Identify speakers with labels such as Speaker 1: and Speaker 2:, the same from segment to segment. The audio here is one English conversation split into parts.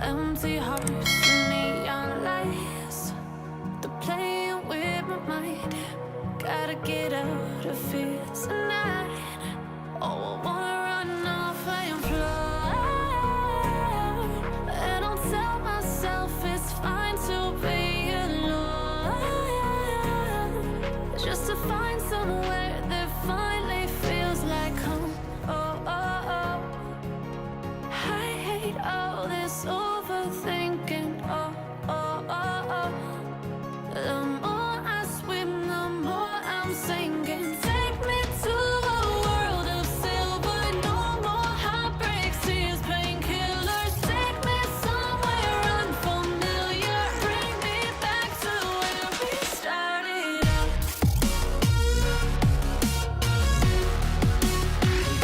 Speaker 1: empty hearts and neon lights. They're playing with my mind. Gotta get out of here tonight. Oh, I wanna run off and fly. And I'll tell myself it's fine to be alone, just to find somewhere that finally feels like home. Oh, oh, oh. I hate all this overthinking. Oh, oh, oh, oh. The more I swim, the more I'm sinking. Take me to a world of silver. No more heartbreaks, tears, painkillers. Take me somewhere unfamiliar. Bring me back to where we started out.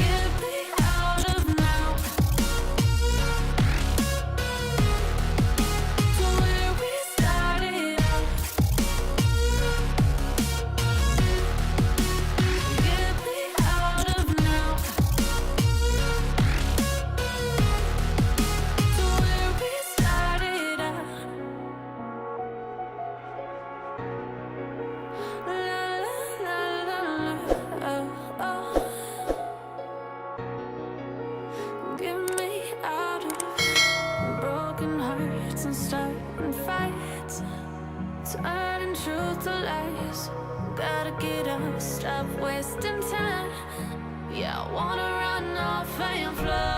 Speaker 1: Get me out of now. To where we started out. Get me out of now. To where we started out. La la la la, oh oh. Get me out of broken hearts and starting fights, turning truth to lies. Gotta get up, stop wasting time. Yeah, I wanna run off and fly.